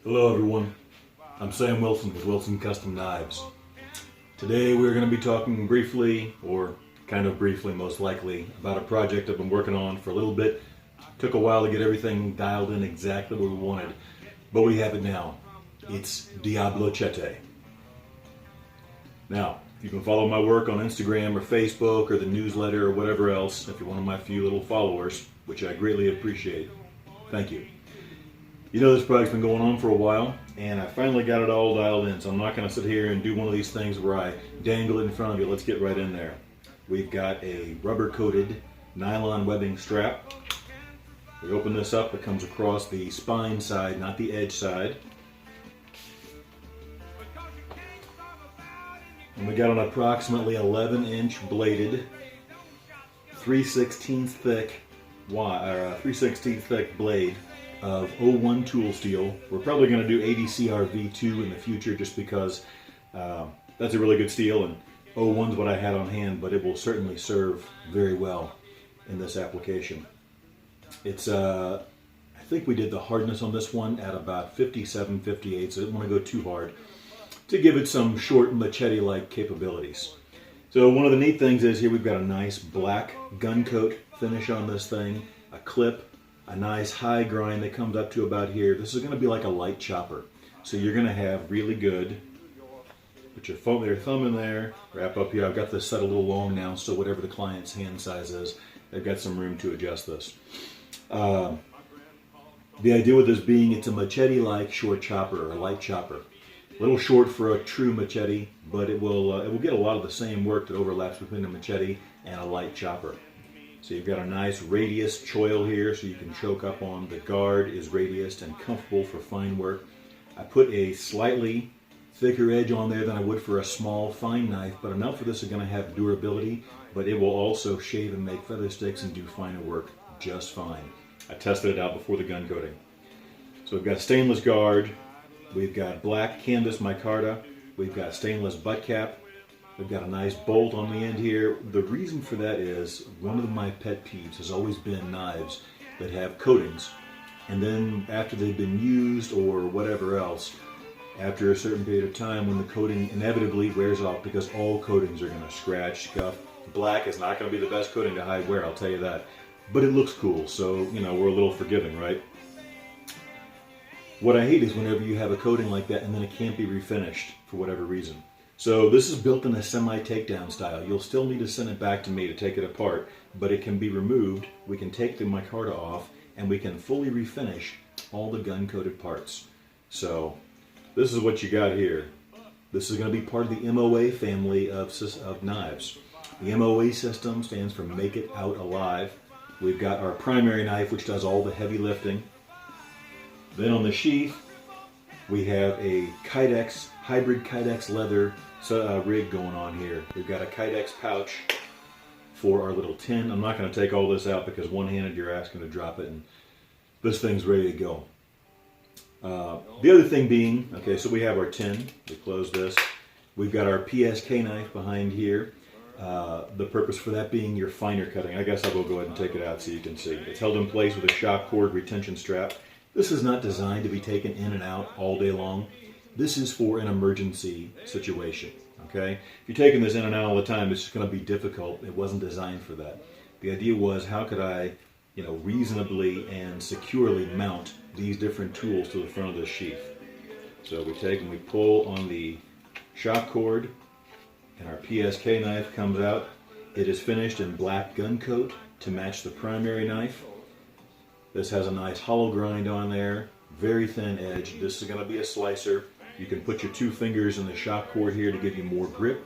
Hello everyone, I'm Sam Wilson with Wilson Custom Knives. Today we're going to be talking briefly, or kind of briefly most likely, about a project I've been working on for a little bit. Took a while to get everything dialed in exactly what we wanted, but we have it now. It's Diablochete. Now, you can follow my work on Instagram or Facebook or the newsletter or whatever else if you're one of my few little followers, which I greatly appreciate. Thank you. You know, this project's been going on for a while, and I finally got it all dialed in, so I'm not going to sit here and do one of these things where I dangle it in front of you. Let's get right in there. We've got a rubber-coated nylon webbing strap. We open this up, it comes across the spine side, not the edge side. And we got an approximately 11-inch bladed, 3/16 thick blade of 01 tool steel. We're probably going to do 80 CRV2 in the future just because that's a really good steel, and 01's what I had on hand, but it will certainly serve very well in this application. It's I think we did the hardness on this one at about 57, 58, so I didn't want to go too hard to give it some short machete-like capabilities. So one of the neat things is here we've got a nice black gun coat finish on this thing, a clip, a nice high grind that comes up to about here. This is going to be like a light chopper. So you're going to have really good, put your thumb in there, wrap up here. I've got this set a little long now, so whatever the client's hand size is, they've got some room to adjust this. The idea with this being it's a machete-like short chopper or a light chopper. A little short for a true machete, but it will get a lot of the same work that overlaps between a machete and a light chopper. So you've got a nice radius choil here, so you can choke up on. The guard is radiused and comfortable for fine work. I put a slightly thicker edge on there than I would for a small fine knife, but enough for this is going to have durability, but it will also shave and make feather sticks and do finer work just fine. I tested it out before the gun coating. So we've got stainless guard, we've got black canvas micarta, we've got stainless butt cap, we've got a nice bolt on the end here. The reason for that is one of my pet peeves has always been knives that have coatings, and then after they've been used or whatever else, after a certain period of time when the coating inevitably wears off, because all coatings are going to scratch, scuff. Black is not going to be the best coating to hide wear, I'll tell you that. But it looks cool, so you know, we're a little forgiving, right? What I hate is whenever you have a coating like that and then it can't be refinished for whatever reason. So this is built in a semi-takedown style. You'll still need to send it back to me to take it apart, but it can be removed. We can take the micarta off and we can fully refinish all the gun-coated parts. So this is what you got here. This is going to be part of the MOA family of knives. The MOA system stands for Make It Out Alive. We've got our primary knife, which does all the heavy lifting. Then on the sheath, we have a Kydex, hybrid Kydex leather rig going on here. We've got a Kydex pouch for our little tin. I'm not going to take all this out because one-handed you're asking to drop it, and this thing's ready to go. The other thing being, okay, so we have our tin. We close this. We've got our PSK knife behind here. The purpose for that being your finer cutting. I guess I will go ahead and take it out so you can see. It's held in place with a shock cord retention strap. This is not designed to be taken in and out all day long. This is for an emergency situation, okay? If you're taking this in and out all the time, it's just going to be difficult. It wasn't designed for that. The idea was, how could I, reasonably and securely mount these different tools to the front of this sheath? So we take and we pull on the shock cord, and our PSK knife comes out. It is finished in black gun coat to match the primary knife. This has a nice hollow grind on there, very thin edge. This is going to be a slicer. You can put your 2 fingers in the shock cord here to give you more grip.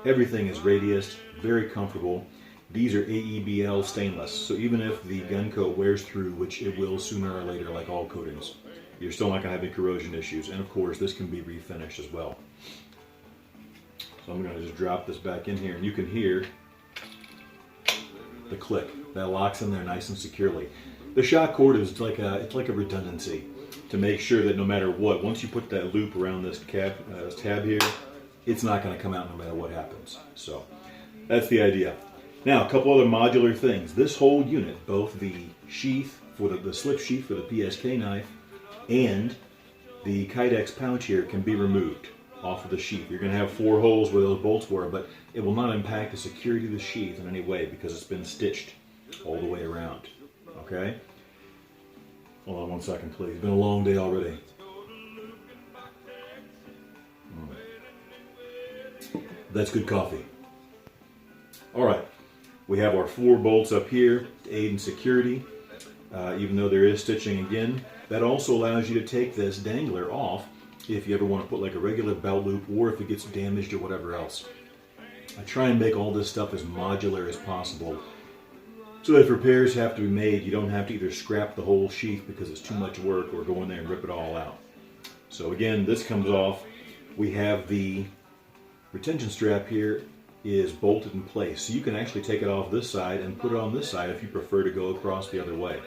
Everything is radiused, very comfortable. These are AEBL stainless, so even if the gun coat wears through, which it will sooner or later like all coatings, you're still not going to have any corrosion issues. And of course, this can be refinished as well. So I'm going to just drop this back in here, and you can hear the click. That locks in there nice and securely. The shock cord is like a redundancy to make sure that no matter what, once you put that loop around this tab here, it's not going to come out no matter what happens. So that's the idea. Now, a couple other modular things. This whole unit, both the sheath for the slip sheath for the PSK knife and the Kydex pouch here can be removed off of the sheath. You're going to have 4 holes where those bolts were, but it will not impact the security of the sheath in any way because it's been stitched all the way around. Okay? Hold on one second, please. It's been a long day already. That's good coffee. All right. We have our 4 bolts up here to aid in security, even though there is stitching again. That also allows you to take this dangler off if you ever want to put like a regular belt loop or if it gets damaged or whatever else. I try and make all this stuff as modular as possible so that if repairs have to be made, you don't have to either scrap the whole sheath because it's too much work or go in there and rip it all out. So again, this comes off. We have the retention strap here is bolted in place. So you can actually take it off this side and put it on this side if you prefer to go across the other way.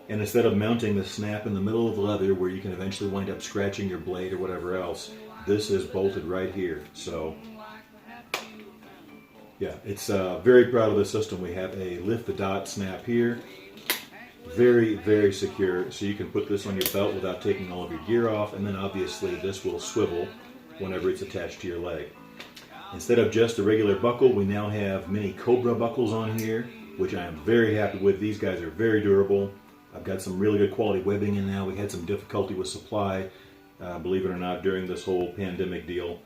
And instead of mounting the snap in the middle of the leather where you can eventually wind up scratching your blade or whatever else, this is bolted right here. So yeah, it's very proud of the system. We have a lift the dot snap here. Very, very secure. So you can put this on your belt without taking all of your gear off. And then obviously this will swivel whenever it's attached to your leg. Instead of just a regular buckle, we now have mini Cobra buckles on here, which I am very happy with. These guys are very durable. I've got some really good quality webbing in now. We had some difficulty with supply, believe it or not, during this whole pandemic deal.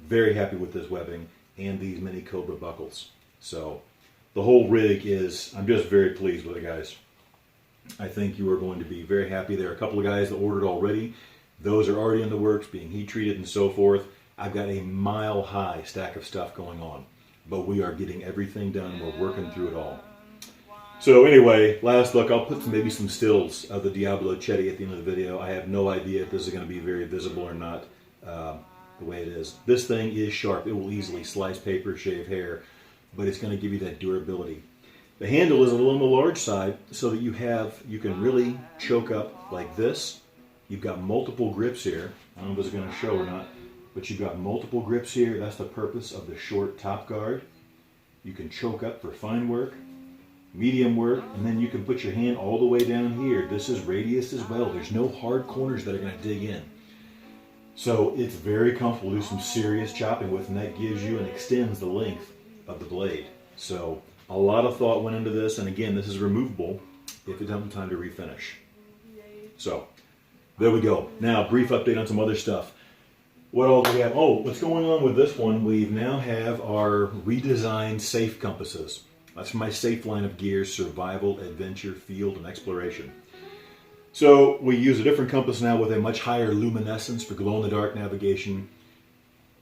Very happy with this webbing and these mini Cobra buckles. So the whole rig is, I'm just very pleased with it, guys. I think you are going to be very happy. There are a couple of guys that ordered already. Those are already in the works, being heat treated and so forth. I've got a mile-high stack of stuff going on, but we are getting everything done. We're working through it all. So anyway, last look, I'll put maybe some stills of the Diablochete at the end of the video. I have no idea if this is going to be very visible or not the way it is. This thing is sharp. It will easily slice paper, shave hair, but it's going to give you that durability. The handle is a little on the large side so that you can really choke up like this. You've got multiple grips here. I don't know if it's going to show or not, but you've got multiple grips here. That's the purpose of the short top guard. You can choke up for fine work, medium work, and then you can put your hand all the way down here. This is radius as well. There's no hard corners that are going to dig in. So it's very comfortable to do some serious chopping with, and that gives you and extends the length of the blade. So a lot of thought went into this, and again, this is removable if it's time to refinish. So there we go. Now, brief update on some other stuff. What all do we have? Oh, what's going on with this one? We now have our redesigned safe compasses. That's my safe line of gear: survival, adventure, field, and exploration. So we use a different compass now with a much higher luminescence for glow-in-the-dark navigation.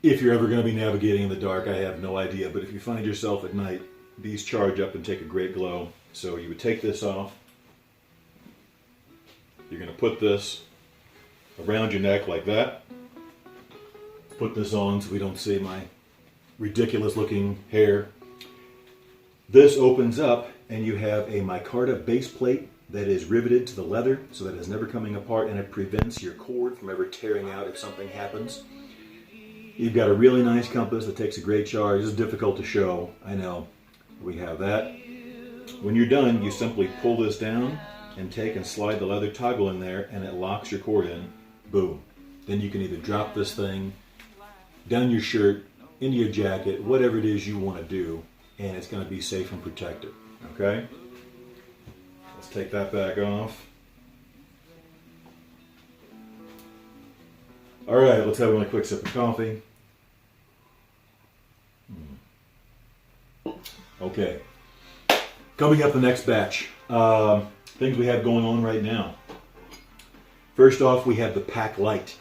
If you're ever going to be navigating in the dark, I have no idea. But if you find yourself at night, these charge up and take a great glow. So you would take this off. You're going to put this around your neck like that. Put this on so we don't see my ridiculous looking hair. This opens up and you have a micarta base plate that is riveted to the leather so that it's never coming apart, and it prevents your cord from ever tearing out if something happens. You've got a really nice compass that takes a great charge. It's difficult to show, I know. We have that. When you're done, you simply pull this down and take and slide the leather toggle in there, and it locks your cord in. Boom. Then you can either drop this thing down your shirt, into your jacket, whatever it is you want to do, and it's going to be safe and protected. Okay? Let's take that back off. All right, let's have a quick sip of coffee. Okay. Coming up the next batch. Things we have going on right now. First off, we have the Pack Light.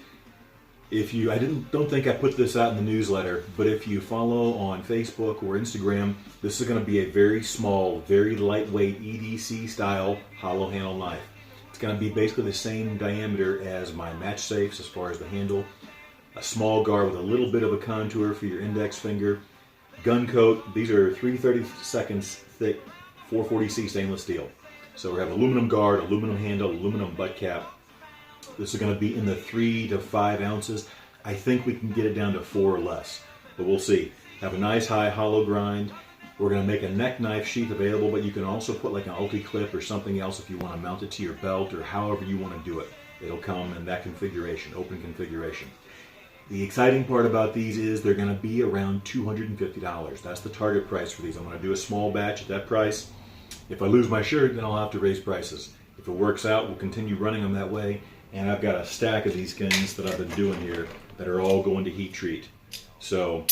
I don't think I put this out in the newsletter, but if you follow on Facebook or Instagram, this is going to be a very small, very lightweight EDC style hollow handle knife. It's going to be basically the same diameter as my match safes as far as the handle. A small guard with a little bit of a contour for your index finger. Gun coat. These are 3/32 thick 440C stainless steel. So we have aluminum guard, aluminum handle, aluminum butt cap. This is going to be in the 3 to 5 ounces. I think we can get it down to 4 or less, but we'll see. Have a nice high hollow grind. We're going to make a neck knife sheath available, but you can also put like an ulti clip or something else if you want to mount it to your belt or however you want to do it. it'll come in that configuration, open configuration. The exciting part about these is they're going to be around $250. That's the target price for these. I'm going to do a small batch at that price. If I lose my shirt, then I'll have to raise prices. If it works out, we'll continue running them that way. And I've got a stack of these skins that I've been doing here that are all going to heat treat. So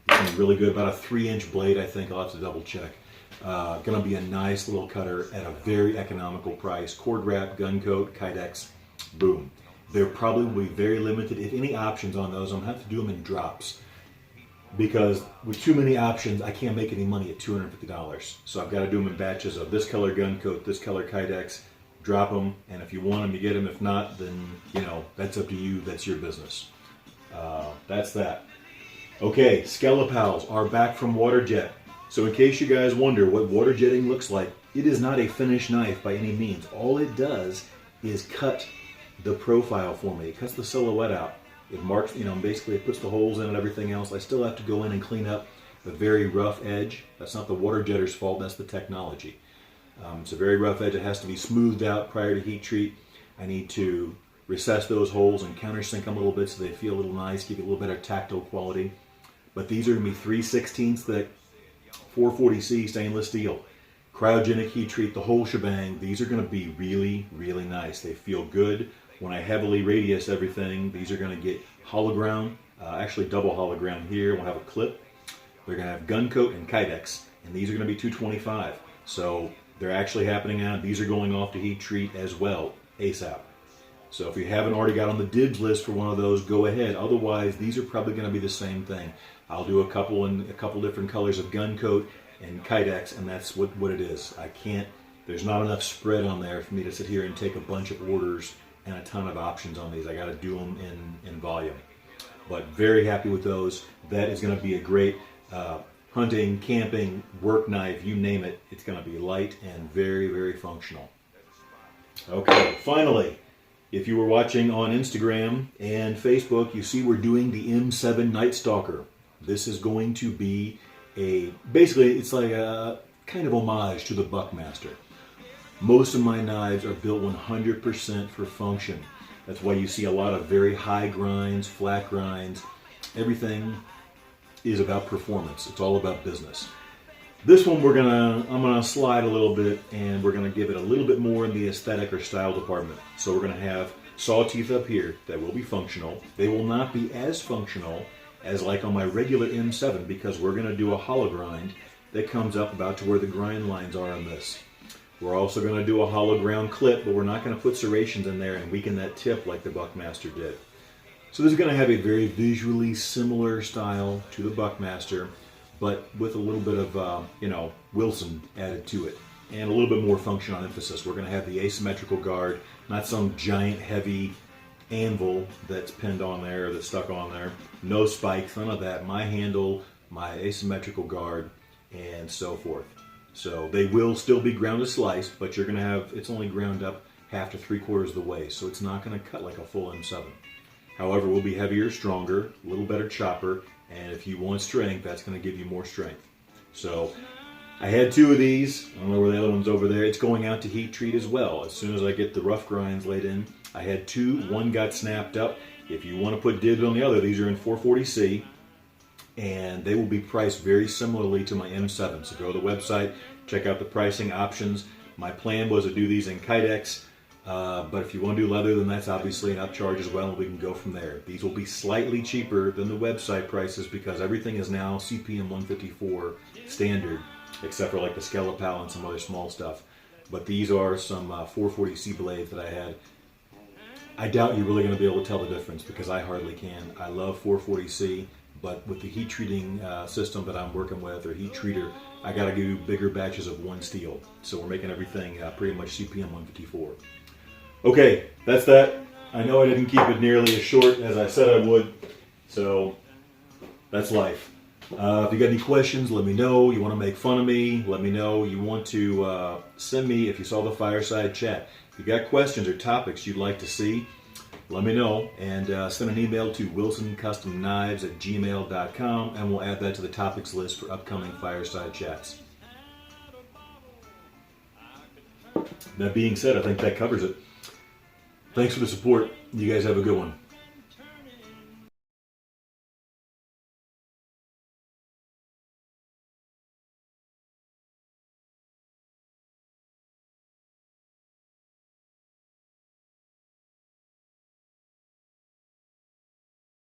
it's really good. About a 3-inch blade, I think. I'll have to double check. Going to be a nice little cutter at a very economical price. Cord wrap, gun coat, Kydex, boom. There probably will be very limited, if any, options on those. I'm going to have to do them in drops. Because with too many options, I can't make any money at $250. So I've got to do them in batches of this color gun coat, this color Kydex, drop them, and if you want them, you get them. If not, then, you know, that's up to you. That's your business. That's that. Okay, Skelipals are back from water jet. So in case you guys wonder what water jetting looks like, it is not a finished knife by any means. All it does is cut the profile for me. It cuts the silhouette out. It marks, you know, basically it puts the holes in and everything else. I still have to go in and clean up the very rough edge. That's not the water jetter's fault, that's the technology. It's a very rough edge. It has to be smoothed out prior to heat treat. I need to recess those holes and countersink them a little bit so they feel a little nice, give it a little better tactile quality. But these are going to be 3/16 thick, 440C stainless steel. Cryogenic heat treat, the whole shebang. These are going to be really, really nice. They feel good. When I heavily radius everything, these are going to get hollow ground, actually double hollow ground here. We'll have a clip. They're going to have gun coat and Kydex, and these are going to be 225. So they're actually happening now. These are going off to heat treat as well, ASAP. So if you haven't already got on the dibs list for one of those, go ahead. Otherwise, these are probably going to be the same thing. I'll do a couple in a couple different colors of gun coat and Kydex, and that's what it is. I can't. There's not enough spread on there for me to sit here and take a bunch of orders and a ton of options on these. I got to do them in volume. But very happy with those. That is going to be a great hunting, camping, work knife, you name it. It's going to be light and very, very functional. Okay, finally, if you were watching on Instagram and Facebook, you see we're doing the M7 Night Stalker. This is going to be basically it's like a kind of homage to the Buckmaster. Most of my knives are built 100% for function. That's why you see a lot of very high grinds, flat grinds. Everything is about performance. It's all about business. This one I'm gonna slide a little bit, and we're gonna give it a little bit more in the aesthetic or style department. So we're gonna have saw teeth up here that will be functional. They will not be as functional as like on my regular M7 because we're gonna do a hollow grind that comes up about to where the grind lines are on this. We're also going to do a hollow ground clip, but we're not going to put serrations in there and weaken that tip like the Buckmaster did. So this is going to have a very visually similar style to the Buckmaster, but with a little bit of, Wilson added to it. And a little bit more function on emphasis. We're going to have the asymmetrical guard, not some giant heavy anvil that's pinned on there or that's stuck on there. No spikes, none of that. My handle, my asymmetrical guard, and so forth. So they will still be ground to slice, but you're going to have, it's only ground up half to 3/4 of the way, so it's not going to cut like a full M7. However, we'll be heavier, stronger, a little better chopper, and if you want strength, that's going to give you more strength. So I had 2 of these. I don't know where the other one's over there. It's going out to heat treat as well. As soon as I get the rough grinds laid in, I had 2. One got snapped up. If you want to put dibs on the other, these are in 440C. And they will be priced very similarly to my M7. So go to the website, check out the pricing options. My plan was to do these in Kydex, but if you want to do leather, then that's obviously an upcharge as well, and we can go from there. These will be slightly cheaper than the website prices because everything is now CPM 154 standard, except for like the Skelipal and some other small stuff. But these are some 440C blades that I had. I doubt you're really going to be able to tell the difference because I hardly can. I love 440C. But with the heat treating system that I'm working with, or heat treater, I got to do bigger batches of one steel. So we're making everything pretty much CPM 154. Okay, that's that. I know I didn't keep it nearly as short as I said I would. So that's life. If you got any questions, let me know. You want to make fun of me, let me know. You want to send me, if you saw the fireside chat, if you got questions or topics you'd like to see, let me know, and send an email to wilsoncustomknives@gmail.com, and we'll add that to the topics list for upcoming fireside chats. That being said, I think that covers it. Thanks for the support. You guys have a good one.